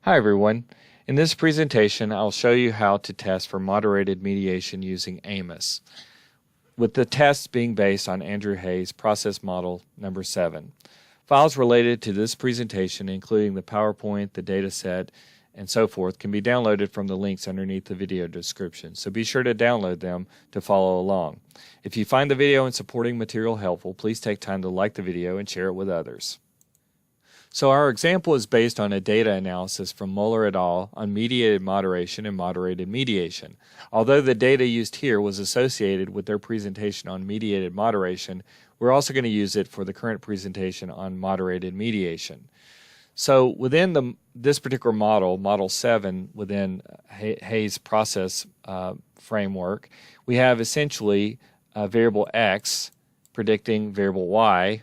Hi everyone. In this presentation, I'll show you how to test for moderated mediation using Amos, with the tests being based on Andrew Hayes' process model number 7. Files related to this presentation, including the PowerPoint, the dataset, and so forth, can be downloaded from the links underneath the video description, so be sure to download them to follow along. If you find the video and supporting material helpful, please take time to like the video and share it with others. So our example is based on a data analysis from Muller et al. On mediated moderation and moderated mediation. Although the data used here was associated with their presentation on mediated moderation, we're also going to use it for the current presentation on moderated mediation. So within this particular model, Model 7, within Hayes' process framework, we have essentially variable x predicting variable y,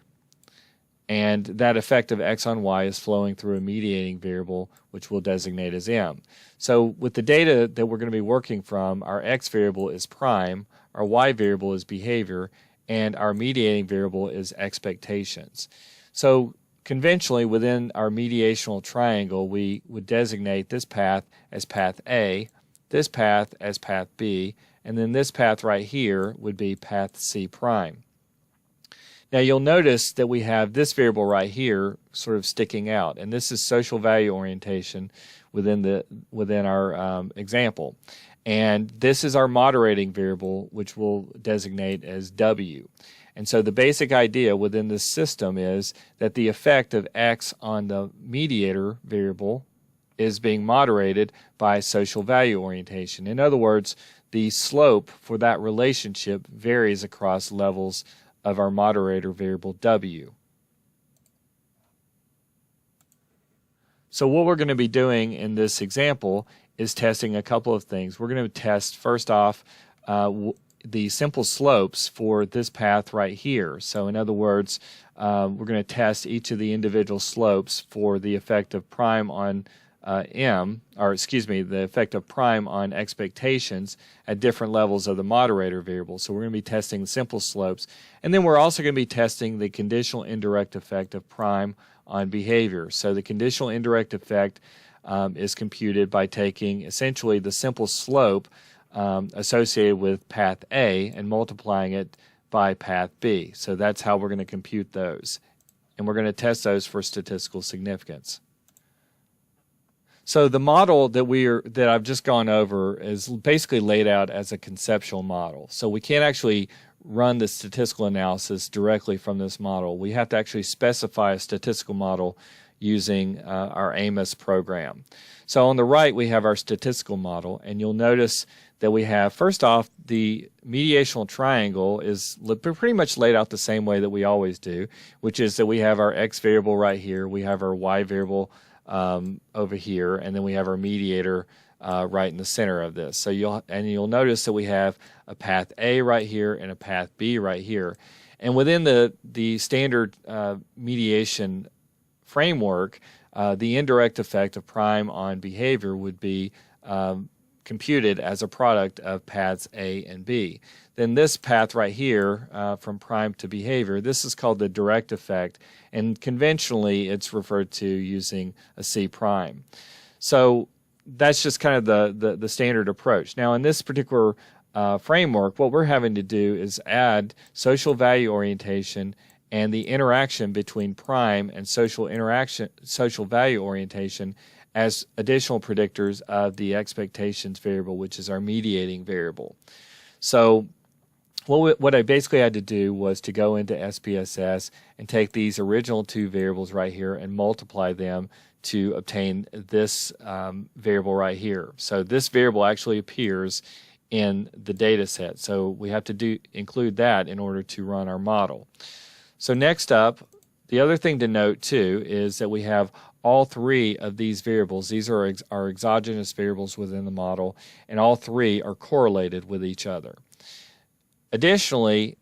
and that effect of x on y is flowing through a mediating variable, which we'll designate as m. So with the data that we're going to be working from, our x variable is prime, our y variable is behavior, and our mediating variable is expectations. So conventionally, within our mediational triangle, we would designate this path as path A, this path as path B, and then this path right here would be path C prime. Now you'll notice that we have this variable right here sort of sticking out, and this is social value orientation within our example. And this is our moderating variable, which we'll designate as W. And so the basic idea within this system is that the effect of x on the mediator variable is being moderated by social value orientation. In other words, the slope for that relationship varies across levels of our moderator variable W. So what we're going to be doing in this example is testing a couple of things. We're going to test first off the simple slopes for this path right here. So in other words, we're going to test each of the individual slopes for the effect of prime on the effect of prime on expectations at different levels of the moderator variable. So we're going to be testing the simple slopes, and then we're also going to be testing the conditional indirect effect of prime on behavior. So the conditional indirect effect is computed by taking essentially the simple slope associated with path A and multiplying it by path B. So that's how we're going to compute those, and we're going to test those for statistical significance. So the model that I've just gone over is basically laid out as a conceptual model. So we can't actually run the statistical analysis directly from this model. We have to actually specify a statistical model using our Amos program. So on the right we have our statistical model, and you'll notice that we have, first off, the mediational triangle is pretty much laid out the same way that we always do, which is that we have our x variable right here, we have our y variable over here, and then we have our mediator right in the center of this. So you'll notice that we have a path A right here and a path B right here. And within the standard mediation framework, the indirect effect of prime on behavior would be computed as a product of paths A and B. Then this path right here, from prime to behavior, this is called the direct effect, and conventionally it's referred to using a C prime. So that's just kind of the standard approach. Now in this particular framework, what we're having to do is add social value orientation and the interaction between prime and social value orientation as additional predictors of the expectations variable, which is our mediating variable. So what I basically had to do was to go into SPSS and take these original two variables right here and multiply them to obtain this variable right here. So this variable actually appears in the data set. So we have to include that in order to run our model. So next up, the other thing to note too is that we have all three of these variables. These are our exogenous variables within the model, and all three are correlated with each other. Additionally,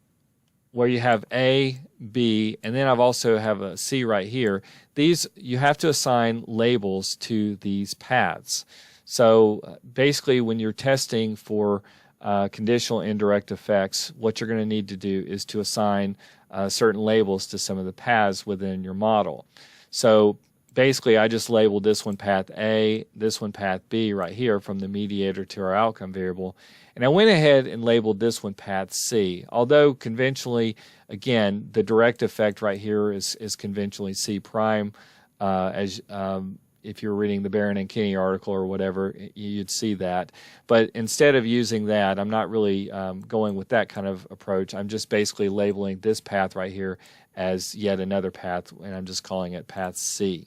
where you have A, B, and then I've also have a C right here, these you have to assign labels to these paths. So basically when you're testing for conditional indirect effects, what you're going to need to do is to assign certain labels to some of the paths within your model. So basically I just labeled this one path A, this one path B right here from the mediator to our outcome variable. And I went ahead and labeled this one path C. Although conventionally, again, the direct effect right here is conventionally C prime. If you're reading the Barron and Kinney article or whatever, you'd see that. But instead of using that, I'm not really going with that kind of approach. I'm just basically labeling this path right here as yet another path, and I'm just calling it path C.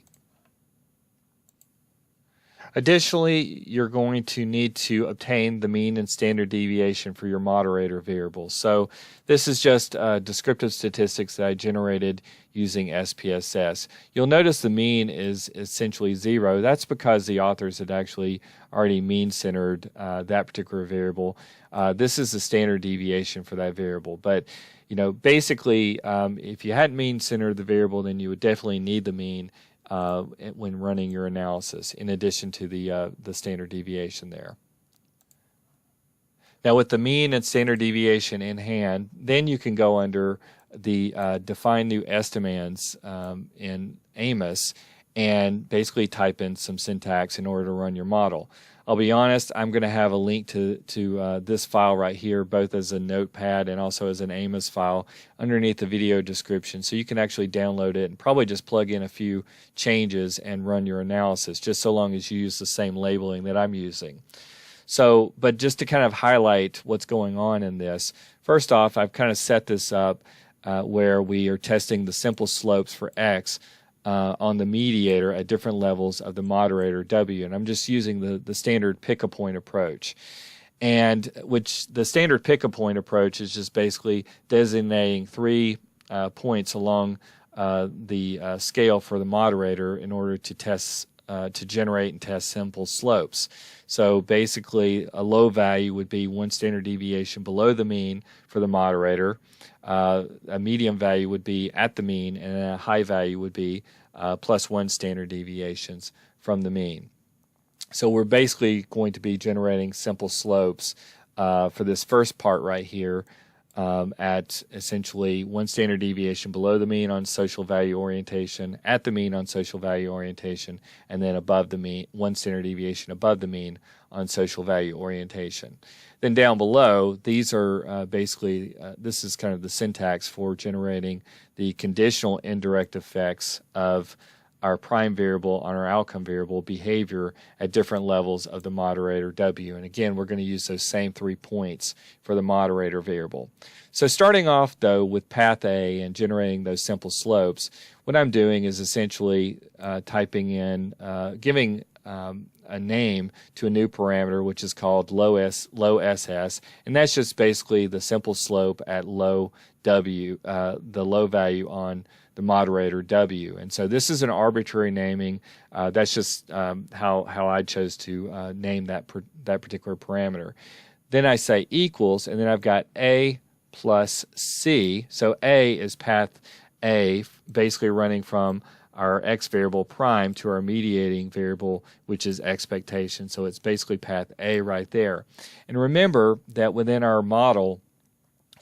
Additionally, you're going to need to obtain the mean and standard deviation for your moderator variables. So this is just descriptive statistics that I generated using SPSS. You'll notice the mean is essentially 0. That's because the authors had actually already mean-centered that particular variable. This is the standard deviation for that variable. But basically, if you hadn't mean-centered the variable, then you would definitely need the mean when running your analysis, in addition to the standard deviation there. Now, with the mean and standard deviation in hand, then you can go under the define new estimands in Amos and basically type in some syntax in order to run your model. I'll be honest, I'm going to have a link to this file right here, both as a notepad and also as an Amos file underneath the video description, so you can actually download it and probably just plug in a few changes and run your analysis, just so long as you use the same labeling that I'm using. So, but just to kind of highlight what's going on in this, first off, I've kind of set this up where we are testing the simple slopes for X on the mediator at different levels of the moderator W, and I'm just using the standard pick-a-point approach. And which the standard pick-a-point approach is just basically designating 3 points along the scale for the moderator in order to test to generate and test simple slopes. So basically, a low value would be 1 standard deviation below the mean for the moderator. A medium value would be at the mean, and a high value would be plus 1 standard deviations from the mean. So we're basically going to be generating simple slopes for this first part right here at essentially 1 standard deviation below the mean on social value orientation, at the mean on social value orientation, and then above the mean, 1 standard deviation above the mean on social value orientation. Then down below, these are basically, this is kind of the syntax for generating the conditional indirect effects of our prime variable on our outcome variable behavior at different levels of the moderator W. And again, we're going to use those same 3 points for the moderator variable. So starting off, though, with path A and generating those simple slopes, what I'm doing is essentially typing in, giving a name to a new parameter, which is called low SS, and that's just basically the simple slope at low W, the low value on the moderator W. And so this is an arbitrary naming. That's just how I chose to name that particular parameter. Then I say equals, and then I've got A plus C. So A is path A, basically running from our X variable prime to our mediating variable, which is expectation. So it's basically path A right there. And remember that within our model,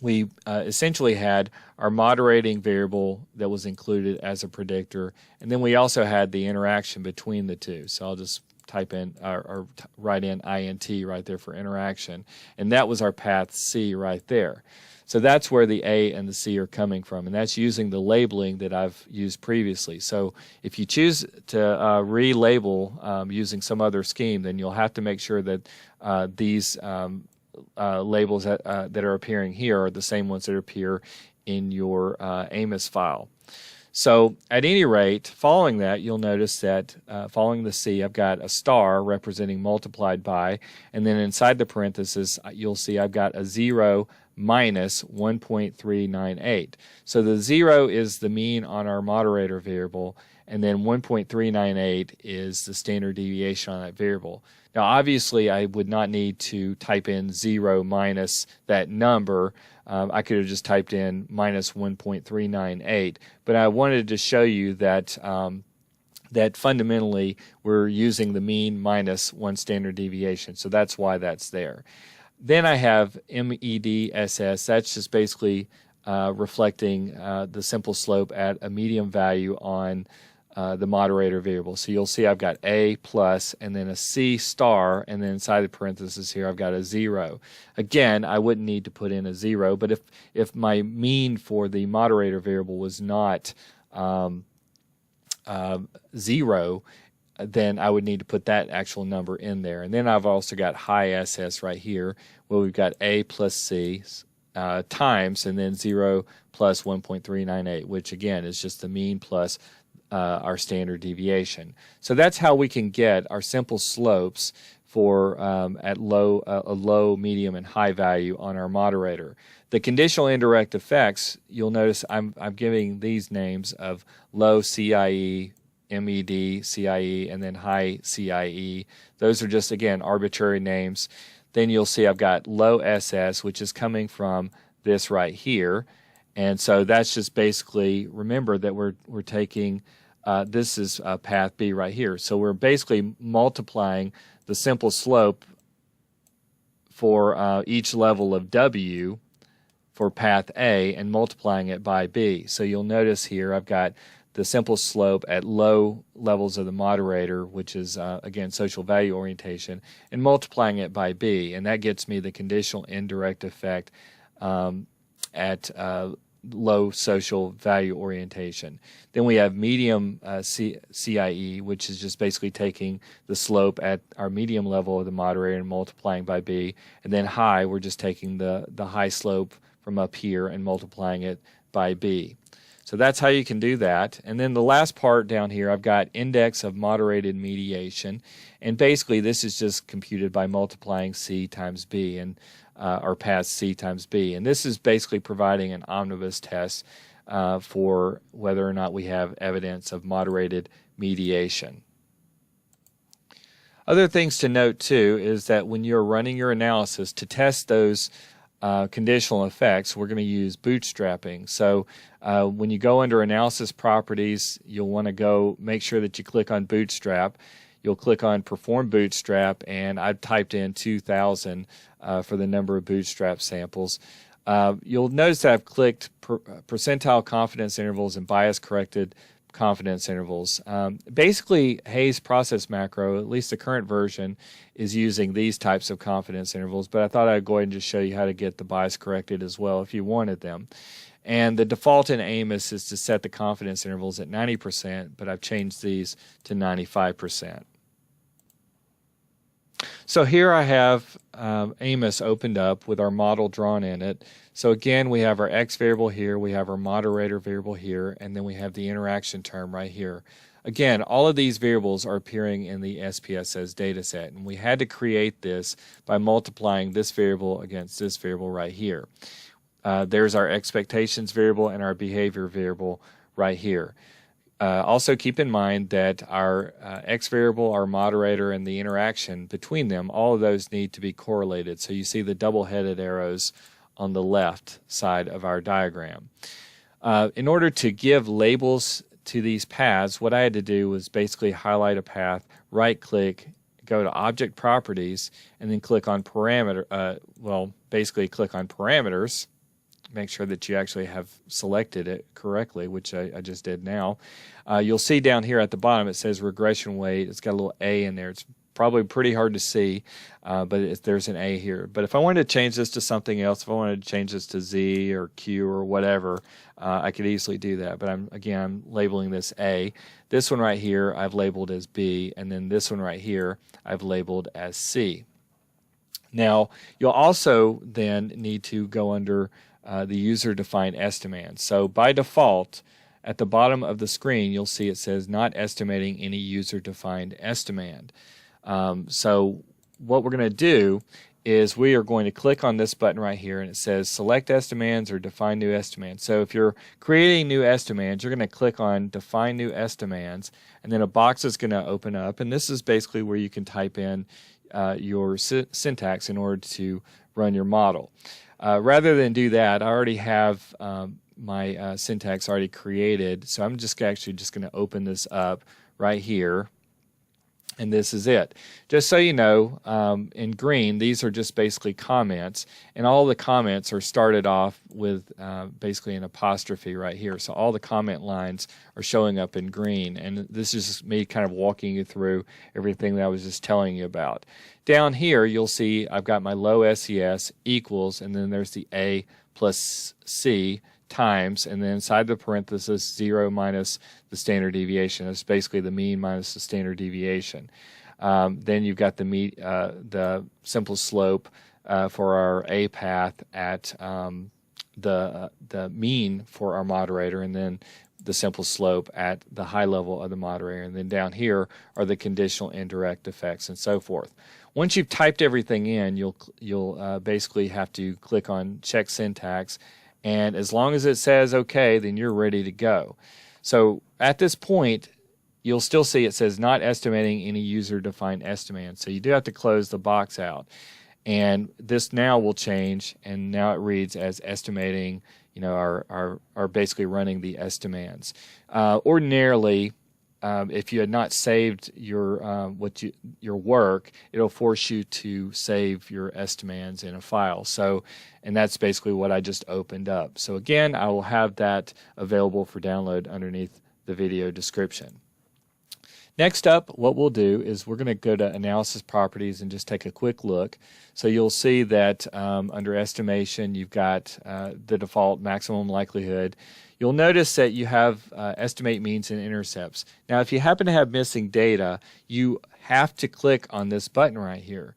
we essentially had our moderating variable that was included as a predictor, and then we also had the interaction between the two. So I'll just type in or write in int right there for interaction, and that was our path C right there. So that's where the A and the C are coming from, and that's using the labeling that I've used previously. So if you choose to relabel using some other scheme, then you'll have to make sure that these labels that are appearing here are the same ones that appear in your Amos file. So at any rate, following that, you'll notice that following the C, I've got a star representing multiplied by, and then inside the parenthesis, you'll see I've got a 0 minus 1.398. So the 0 is the mean on our moderator variable, and then 1.398 is the standard deviation on that variable. Now, obviously, I would not need to type in 0 minus that number. I could have just typed in minus 1.398, but I wanted to show you that that fundamentally we're using the mean minus 1 standard deviation, so that's why that's there. Then I have MEDSS. That's just basically reflecting the simple slope at a medium value on the moderator variable. So you'll see I've got A plus and then a C star, and then inside the parenthesis here I've got a 0. Again, I wouldn't need to put in a 0, but if my mean for the moderator variable was not 0, then I would need to put that actual number in there. And then I've also got high SS right here, where we've got A plus C times, and then 0 plus 1.398, which again is just the mean plus our standard deviation. So that's how we can get our simple slopes for at a low, medium, and high value on our moderator. The conditional indirect effects, you'll notice I'm giving these names of low CIE, MED, CIE, and then high CIE. Those are just, again, arbitrary names. Then you'll see I've got low SS, which is coming from this right here. And so that's just basically, remember that we're taking, this is path B right here. So we're basically multiplying the simple slope for each level of W for path A and multiplying it by B. So you'll notice here I've got the simple slope at low levels of the moderator, which is, again, social value orientation, and multiplying it by B. And that gets me the conditional indirect effect at low social value orientation. Then we have medium CIE, which is just basically taking the slope at our medium level of the moderator and multiplying by B. And then high, we're just taking the high slope from up here and multiplying it by B. So that's how you can do that. And then the last part down here, I've got index of moderated mediation. And basically this is just computed by multiplying C times B, and or past C times B. And this is basically providing an omnibus test for whether or not we have evidence of moderated mediation. Other things to note too is that when you're running your analysis to test those conditional effects, we're going to use bootstrapping. So when you go under analysis properties, you'll want to go make sure that you click on bootstrap. You'll click on perform bootstrap, and I've typed in 2,000 for the number of bootstrap samples. You'll notice that I've clicked percentile confidence intervals and bias corrected confidence intervals. Basically, Hayes process macro, at least the current version, is using these types of confidence intervals, but I thought I'd go ahead and just show you how to get the bias corrected as well if you wanted them. And the default in Amos is to set the confidence intervals at 90%, but I've changed these to 95%. So here I have Amos opened up with our model drawn in it. So again, we have our X variable here, we have our moderator variable here, and then we have the interaction term right here. Again, all of these variables are appearing in the SPSS dataset, and we had to create this by multiplying this variable against this variable right here. There's our expectations variable and our behavior variable right here. Also keep in mind that our X variable, our moderator, and the interaction between them, all of those need to be correlated. So you see the double-headed arrows on the left side of our diagram. In order to give labels to these paths, what I had to do was basically highlight a path, right-click, go to Object Properties, and then click on Parameter. Basically click on Parameters. Make sure that you actually have selected it correctly, which I just did now. You'll see down here at the bottom it says regression weight. It's got a little A in there. It's probably pretty hard to see, but there's an A here. But if I wanted to change this to something else, if I wanted to change this to Z or Q or whatever, I could easily do that. But I'm labeling this A. This one right here I've labeled as B, and then this one right here I've labeled as C. Now, you'll also then need to go under the user-defined estimand. So by default, at the bottom of the screen, you'll see it says not estimating any user-defined estimand. So what we're going to do is we are going to click on this button right here, and it says select estimands or define new estimands. So if you're creating new estimands, you're going to click on define new estimands, and then a box is going to open up, and this is basically where you can type in your syntax in order to run your model. Rather than do that, I already have my syntax already created, so I'm just actually going to open this up right here. And this is it. Just so you know, in green, these are just basically comments, and all the comments are started off with basically an apostrophe right here. So all the comment lines are showing up in green, and this is just me kind of walking you through everything that I was just telling you about. Down here, you'll see I've got my low SES equals, and then there's the A plus C times, and then inside the parenthesis 0 minus the standard deviation. That's basically the mean minus the standard deviation. Then you've got the simple slope for our A path at the mean for our moderator, and then the simple slope at the high level of the moderator. And then down here are the conditional indirect effects and so forth. Once you've typed everything in, you'll basically have to click on check syntax, and as long as it says OK, then you're ready to go. So at this point, you'll still see it says not estimating any user-defined estimand. So you do have to close the box out. And this now will change, and now it reads as estimating, are basically running the estimands. Ordinarily, if you had not saved your work, it'll force you to save your estimands in a file. So, and that's basically what I just opened up. So again, I will have that available for download underneath the video description. Next up, what we'll do is we're going to go to Analysis Properties and just take a quick look. So you'll see that under Estimation, you've got the default maximum likelihood. You'll notice that you have estimate means and intercepts. Now, if you happen to have missing data, you have to click on this button right here.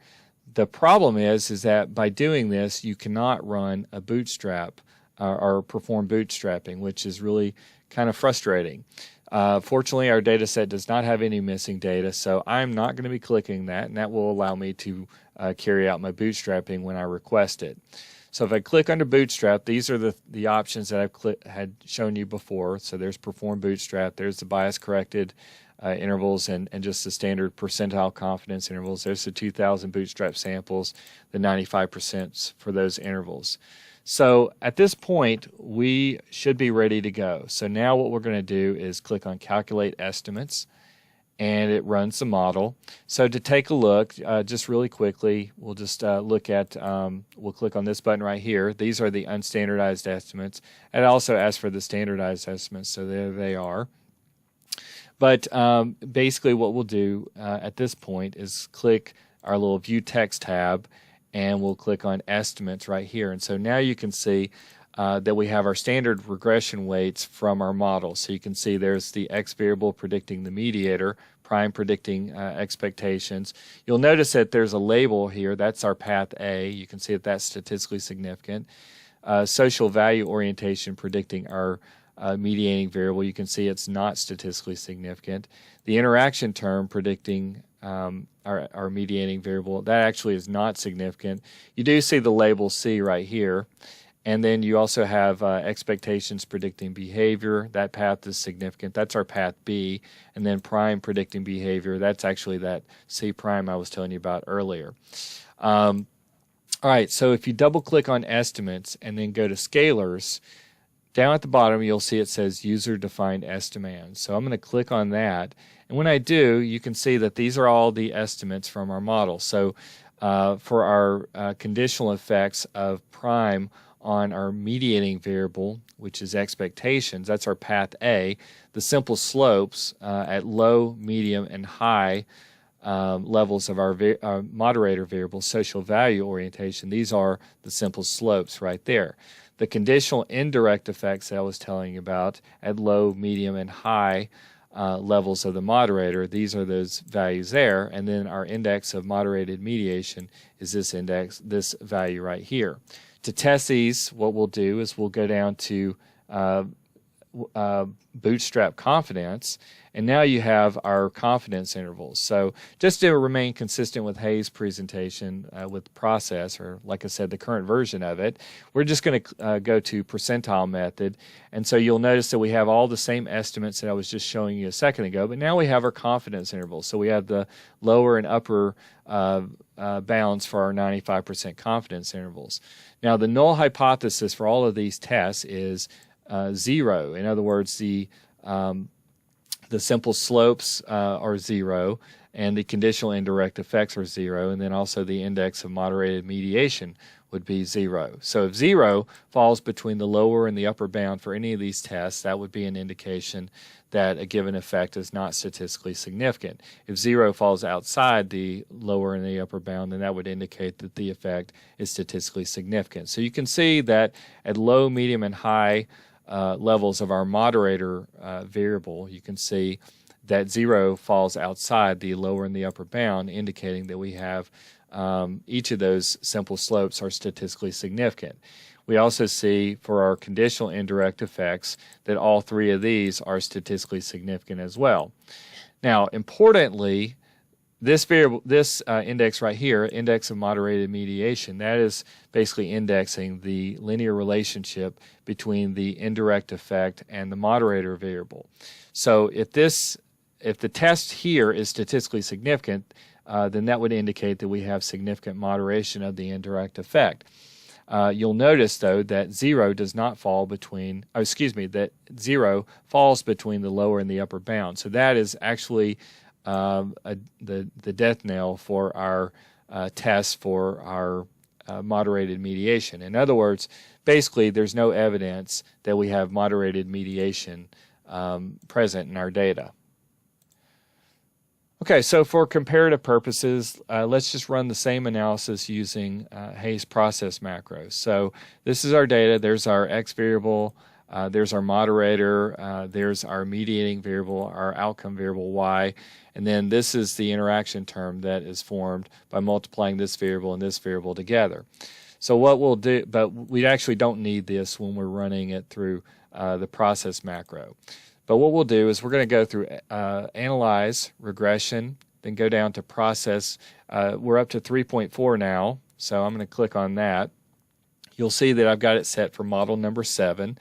The problem is that by doing this, you cannot run a bootstrap or perform bootstrapping, which is really kind of frustrating. Fortunately, our data set does not have any missing data, so I'm not going to be clicking that, and that will allow me to carry out my bootstrapping when I request it. So if I click under Bootstrap, these are the options that I've had shown you before. So there's Perform Bootstrap, there's the bias corrected intervals, and just the standard percentile confidence intervals. There's the 2,000 bootstrap samples, the 95% for those intervals. So at this point, we should be ready to go. So now what we're going to do is click on Calculate Estimates, and it runs the model. So to take a look, just really quickly, we'll just look at, we'll click on this button right here. These are the unstandardized estimates. It also asks for the standardized estimates, so there they are. But basically what we'll do at this point is click our little View Text tab, and we'll click on Estimates right here. And so now you can see that we have our standard regression weights from our model. So you can see there's the X variable predicting the mediator, prime predicting expectations. You'll notice that there's a label here. That's our path A. You can see that that's statistically significant. Social value orientation predicting our mediating variable. You can see it's not statistically significant. The interaction term predicting our mediating variable, that actually is not significant. You do see the label C right here. And then you also have expectations predicting behavior. That path is significant. That's our path B. And then prime predicting behavior. That's actually that C prime I was telling you about earlier. All right, so if you double click on estimates and then go to scalars, down at the bottom you'll see it says user defined estimand. So I'm going to click on that. And when I do, you can see that these are all the estimates from our model. So for our conditional effects of prime on our mediating variable, which is expectations, that's our path A. The simple slopes at low, medium, and high levels of our moderator variable, social value orientation, these are the simple slopes right there. The conditional indirect effects that I was telling you about at low, medium, and high levels of the moderator, these are those values there. And then our index of moderated mediation is this index, this value right here. To test these, what we'll do is we'll go down to Bootstrap Confidence, and now you have our confidence intervals. So just to remain consistent with Hayes' presentation with process, or like I said, the current version of it, we're just going to go to percentile method. And so you'll notice that we have all the same estimates that I was just showing you a second ago, but now we have our confidence intervals. So we have the lower and upper bounds for our 95% confidence intervals. Now the null hypothesis for all of these tests is 0. In other words, the simple slopes are 0, and the conditional indirect effects are 0, and then also the index of moderated mediation would be 0. So if 0 falls between the lower and the upper bound for any of these tests, that would be an indication that a given effect is not statistically significant. If 0 falls outside the lower and the upper bound, then that would indicate that the effect is statistically significant. So you can see that at low, medium, and high levels of our moderator variable, you can see that 0 falls outside the lower and the upper bound, indicating that we have each of those simple slopes are statistically significant. We also see for our conditional indirect effects that all three of these are statistically significant as well. Now, importantly, this variable, this index right here, index of moderated mediation, that is basically indexing the linear relationship between the indirect effect and the moderator variable. So if the test here is statistically significant, then that would indicate that we have significant moderation of the indirect effect. You'll notice, though, that 0 does not fall between, that 0 falls between the lower and the upper bound. So that is actually the death knell for our test for our moderated mediation. In other words, basically there's no evidence that we have moderated mediation present in our data. Okay, so for comparative purposes, let's just run the same analysis using Hayes process macros. So this is our data. There's our x variable. There's our moderator. There's our mediating variable, our outcome variable y. And then this is the interaction term that is formed by multiplying this variable and this variable together. So what we'll do, but we actually don't need this when we're running it through the process macro. But what we'll do is we're going to go through analyze, regression, then go down to process. We're up to 3.4 now, so I'm going to click on that. You'll see that I've got it set for model number 7,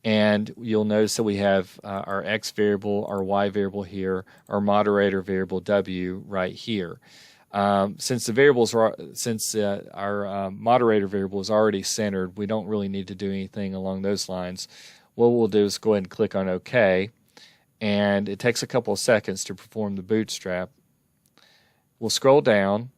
and you'll notice that we have our x variable, our y variable here, our moderator variable w right here. Since our moderator variable is already centered, we don't really need to do anything along those lines. What we'll do is go ahead and click on OK, and it takes a couple of seconds to perform the bootstrap. We'll scroll down,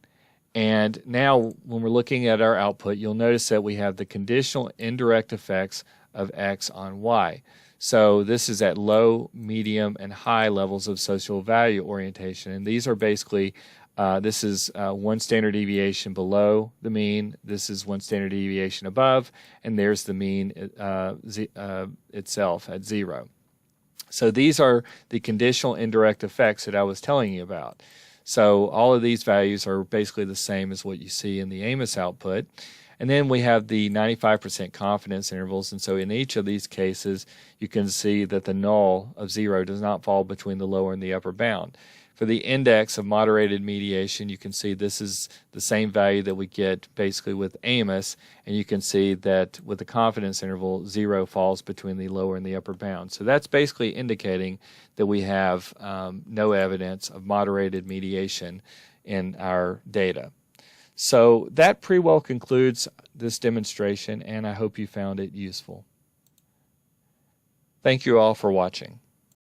and now when we're looking at our output, you'll notice that we have the conditional indirect effects of x on y. So this is at low, medium, and high levels of social value orientation, and these are basically this is one standard deviation below the mean, this is one standard deviation above, and there's the mean itself at 0. So these are the conditional indirect effects that I was telling you about. So all of these values are basically the same as what you see in the Amos output. And then we have the 95% confidence intervals, and so in each of these cases you can see that the null of 0 does not fall between the lower and the upper bound. For the index of moderated mediation, you can see this is the same value that we get basically with Amos, and you can see that with the confidence interval, 0 falls between the lower and the upper bound. So that's basically indicating that we have no evidence of moderated mediation in our data. So that pretty well concludes this demonstration, and I hope you found it useful. Thank you all for watching.